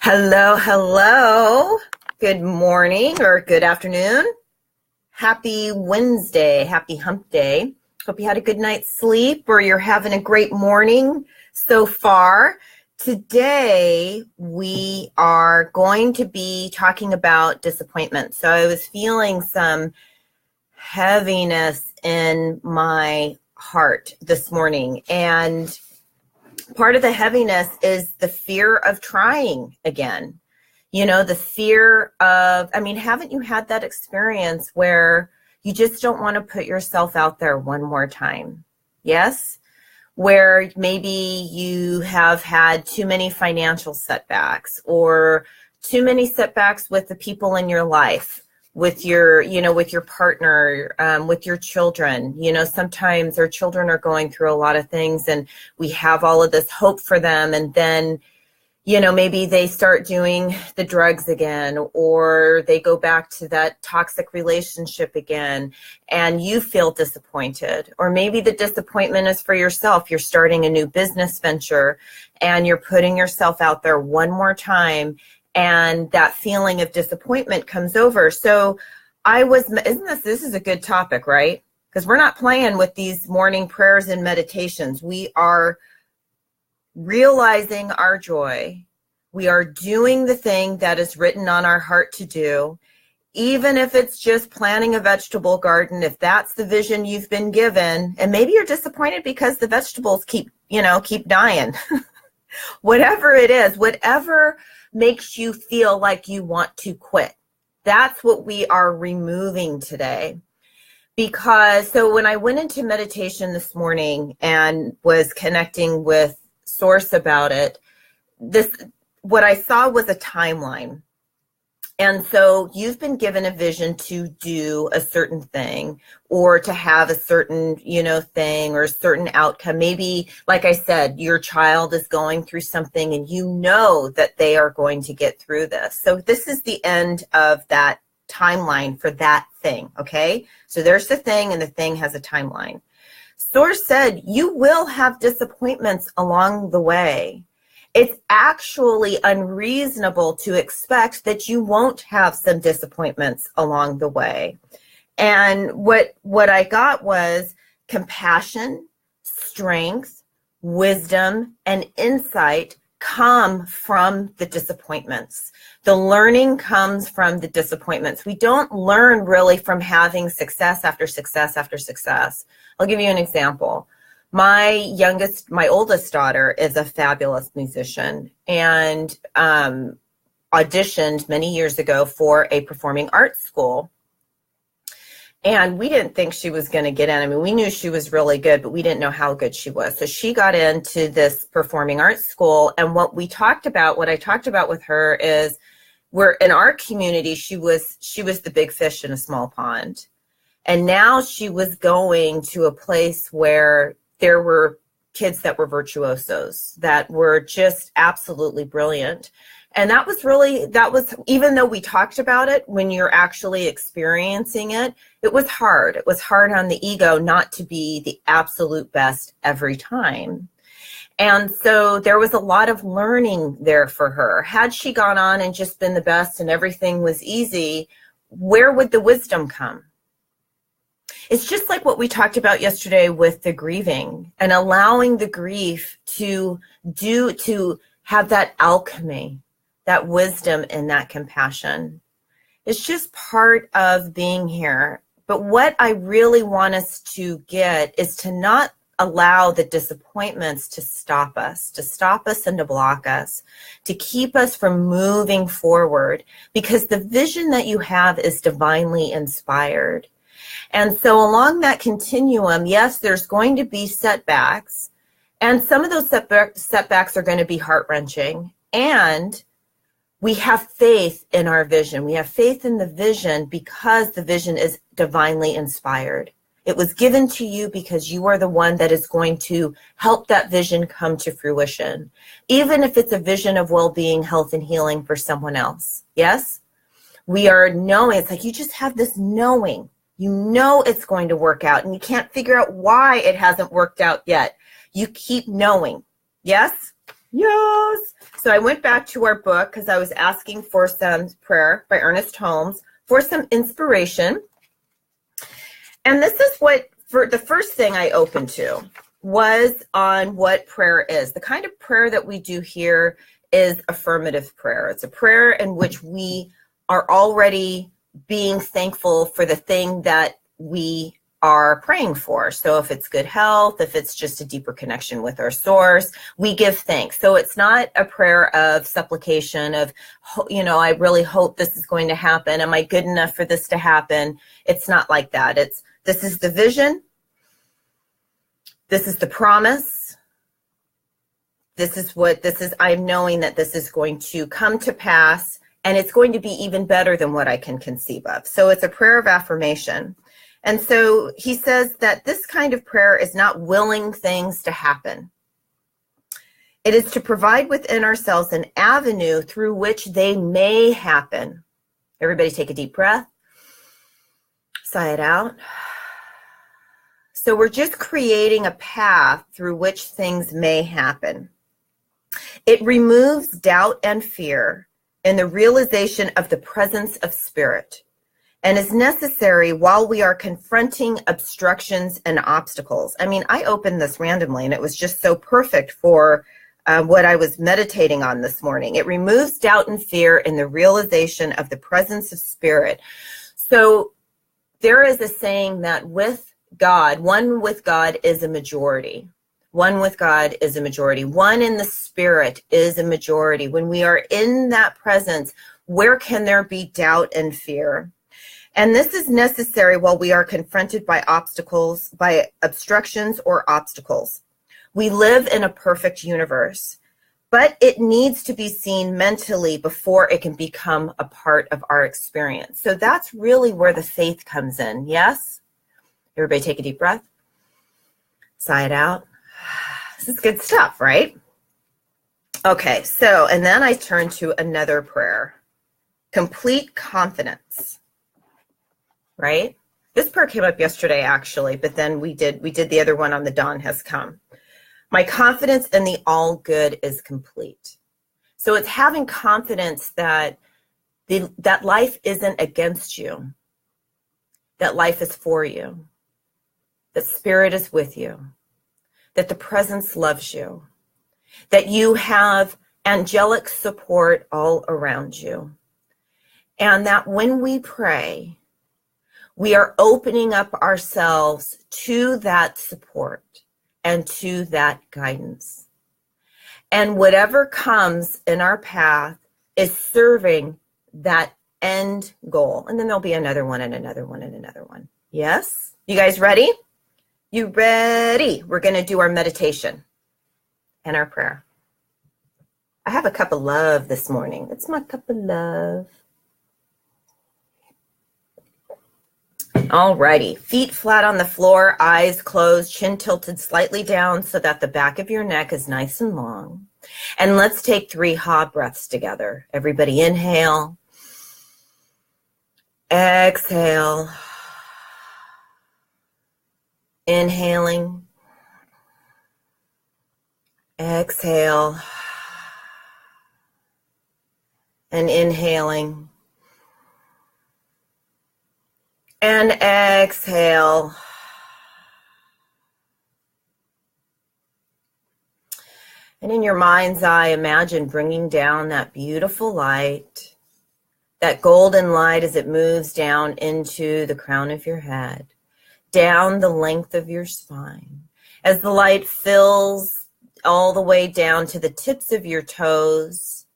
Hello, hello. Good morning or good afternoon. Happy Wednesday. Happy hump day. Hope you had a good night's sleep or you're having a great morning so far. Today, we are going to be talking about disappointment. So I was feeling some heaviness in my heart this morning, and part of the heaviness is the fear of trying again. You know, the fear of, haven't you had that experience where you just don't want to put yourself out there one more time? Yes? Where maybe you have had too many financial setbacks or too many setbacks with the people in your life, with your partner, with your children. Sometimes our children are going through a lot of things and we have all of this hope for them, and then maybe they start doing the drugs again, or they go back to that toxic relationship again, and you feel disappointed. Or maybe the disappointment is for yourself. You're starting a new business venture and you're putting yourself out there one more time, and that feeling of disappointment comes over. So this is a good topic, right? Because we're not playing with these morning prayers and meditations. We are realizing our joy. We are doing the thing that is written on our heart to do, even if it's just planting a vegetable garden, if that's the vision you've been given, and maybe you're disappointed because the vegetables keep dying. Whatever it is, whatever makes you feel like you want to quit, that's what we are removing today. So when I went into meditation this morning and was connecting with Source about it, what I saw was a timeline. And so you've been given a vision to do a certain thing, or to have a certain, thing, or a certain outcome. Maybe, like I said, your child is going through something and you know that they are going to get through this. So this is the end of that timeline for that thing, okay? So there's the thing, and the thing has a timeline. Source said you will have disappointments along the way. It's actually unreasonable to expect that you won't have some disappointments along the way. And what I got was compassion, strength, wisdom, and insight come from the disappointments. The learning comes from the disappointments. We don't learn really from having success after success after success. I'll give you an example. My oldest daughter is a fabulous musician, and auditioned many years ago for a performing arts school. And we didn't think she was going to get in. We knew she was really good, but we didn't know how good she was. So she got into this performing arts school. And what I talked about with her is, we're in our community, she was the big fish in a small pond. And now she was going to a place where there were kids that were virtuosos, that were just absolutely brilliant. And that was, even though we talked about it, when you're actually experiencing it, it was hard. It was hard on the ego not to be the absolute best every time. And so there was a lot of learning there for her. Had she gone on and just been the best and everything was easy, where would the wisdom come? It's just like what we talked about yesterday with the grieving, and allowing the grief to have that alchemy, that wisdom, and that compassion. It's just part of being here. But what I really want us to get is to not allow the disappointments to stop us and to block us, to keep us from moving forward, because the vision that you have is divinely inspired. And so along that continuum, yes, there's going to be setbacks, and some of those setbacks are going to be heart-wrenching. And we have faith in our vision. We have faith in the vision because the vision is divinely inspired. It was given to you because you are the one that is going to help that vision come to fruition, even if it's a vision of well-being, health, and healing for someone else. Yes? We are knowing. It's like you just have this knowing. You know it's going to work out, and you can't figure out why it hasn't worked out yet. You keep knowing. Yes? Yes. So I went back to our book because I was asking for some prayer by Ernest Holmes for some inspiration. And this is what, for the first thing I opened to was on what prayer is. The kind of prayer that we do here is affirmative prayer. It's a prayer in which we are already being thankful for the thing that we are praying for. So if it's good health, if it's just a deeper connection with our source, we give thanks. So it's not a prayer of supplication of, I really hope this is going to happen. Am I good enough for this to happen? It's not like that. This is the vision. This is the promise. I'm knowing that this is going to come to pass, and it's going to be even better than what I can conceive of. So it's a prayer of affirmation. And so he says that this kind of prayer is not willing things to happen. It is to provide within ourselves an avenue through which they may happen. Everybody take a deep breath. Sigh it out. So we're just creating a path through which things may happen. It removes doubt and fear in the realization of the presence of spirit, and is necessary while we are confronting obstructions and obstacles. I mean, I opened this randomly, and it was just so perfect for what I was meditating on this morning. It removes doubt and fear in the realization of the presence of spirit. So there is a saying that with God, one with God is a majority. One with God is a majority. One in the spirit is a majority. When we are in that presence, where can there be doubt and fear? And this is necessary while we are confronted by obstacles, by obstructions or obstacles. We live in a perfect universe, but it needs to be seen mentally before it can become a part of our experience. So that's really where the faith comes in. Yes? Everybody take a deep breath. Sigh it out. This is good stuff, right? Okay, so, and then I turn to another prayer. Complete confidence. Right? This prayer came up yesterday, actually, but then we did the other one on the dawn has come. My confidence in the all good is complete. So it's having confidence that that life isn't against you, that life is for you, that spirit is with you, that the presence loves you, that you have angelic support all around you, and that when we pray, we are opening up ourselves to that support and to that guidance. And whatever comes in our path is serving that end goal. And then there'll be another one and another one and another one. Yes? You guys ready? You ready? We're going to do our meditation and our prayer. I have a cup of love this morning. It's my cup of love. All righty, feet flat on the floor, eyes closed, chin tilted slightly down so that the back of your neck is nice and long. And let's take 3 ha breaths together. Everybody inhale, exhale, inhaling, exhale, and inhaling. And exhale. And in your mind's eye, imagine bringing down that beautiful light, that golden light as it moves down into the crown of your head, down the length of your spine. As the light fills all the way down to the tips of your toes,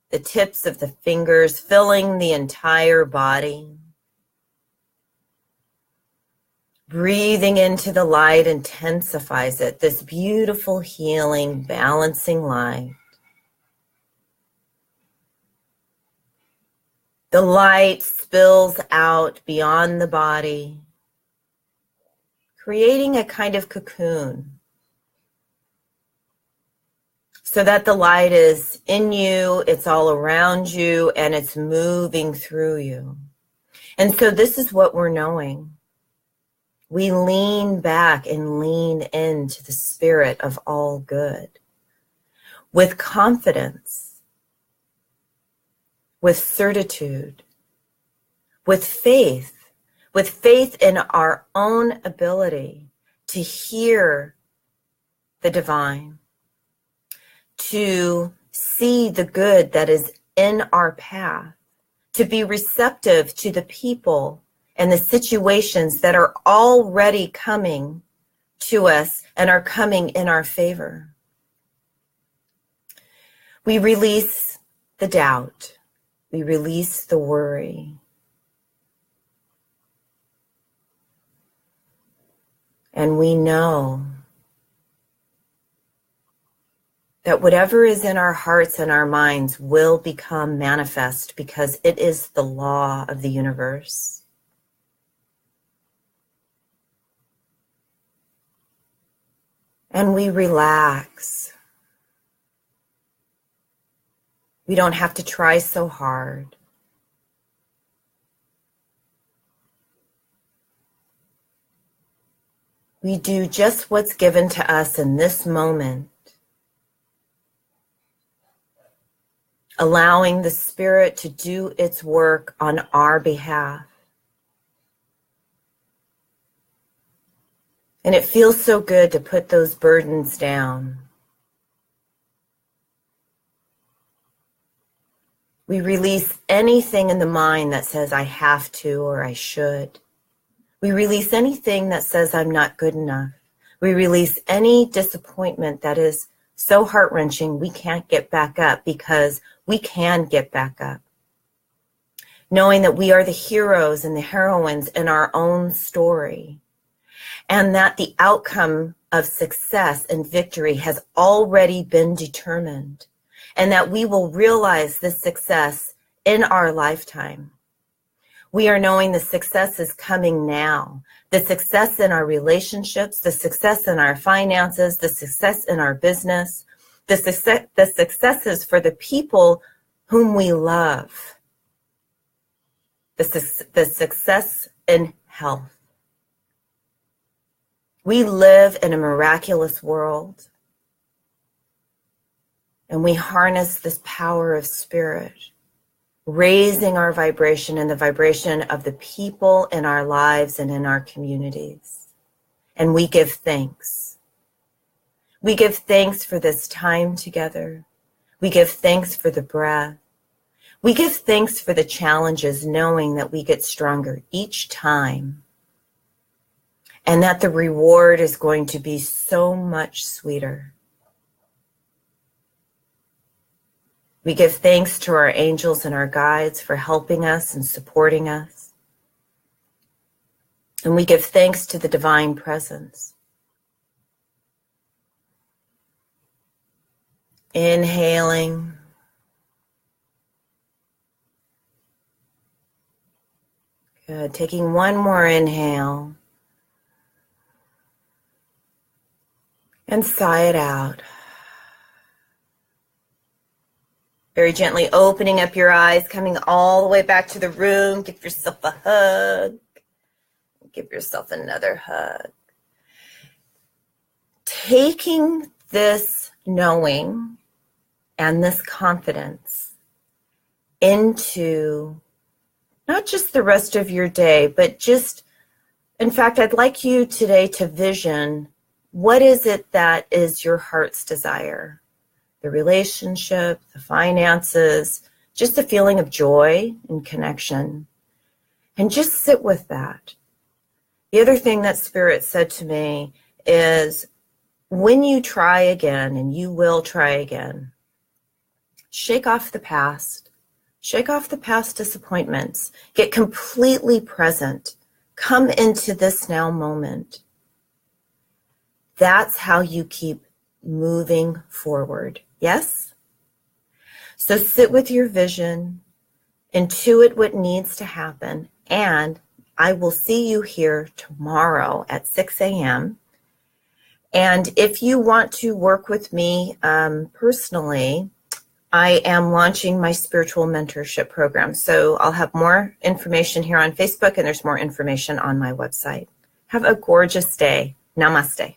the tips of the fingers, filling the entire body. Breathing into the light intensifies it, this beautiful, healing, balancing light. The light spills out beyond the body, creating a kind of cocoon so that the light is in you, it's all around you, and it's moving through you. And so this is what we're knowing. We lean back and lean into the spirit of all good. with confidence, with certitude, with faith in our own ability to hear the divine, to see the good that is in our path, to be receptive to the people and the situations that are already coming to us and are coming in our favor. We release the doubt. We release the worry. And we know that whatever is in our hearts and our minds will become manifest because it is the law of the universe. And we relax. We don't have to try so hard. We do just what's given to us in this moment, allowing the Spirit to do its work on our behalf. And it feels so good to put those burdens down. We release anything in the mind that says I have to or I should. We release anything that says I'm not good enough. We release any disappointment that is so heart-wrenching we can't get back up, because we can get back up. Knowing that we are the heroes and the heroines in our own story, and that the outcome of success and victory has already been determined, and that we will realize this success in our lifetime. We are knowing the success is coming now. The success in our relationships, the success in our finances, the success in our business, the successes for the people whom we love, the success in health. We live in a miraculous world, and we harness this power of spirit, raising our vibration and the vibration of the people in our lives and in our communities. And we give thanks. We give thanks for this time together. We give thanks for the breath. We give thanks for the challenges, knowing that we get stronger each time, and that the reward is going to be so much sweeter. We give thanks to our angels and our guides for helping us and supporting us. And we give thanks to the divine presence. Inhaling. Good. Taking one more inhale. And sigh it out. Very gently opening up your eyes, coming all the way back to the room. Give yourself a hug. Give yourself another hug. Taking this knowing and this confidence into not just the rest of your day, but just, in fact, I'd like you today to vision, what is it that is your heart's desire? The relationship, the finances, just a feeling of joy and connection. And just sit with that. The other thing that Spirit said to me is, when you try again, and you will try again, shake off the past. Shake off the past disappointments. Get completely present. Come into this now moment. That's how you keep moving forward. Yes? So sit with your vision, intuit what needs to happen, and I will see you here tomorrow at 6 a.m. And if you want to work with me personally, I am launching my spiritual mentorship program. So I'll have more information here on Facebook, and there's more information on my website. Have a gorgeous day. Namaste.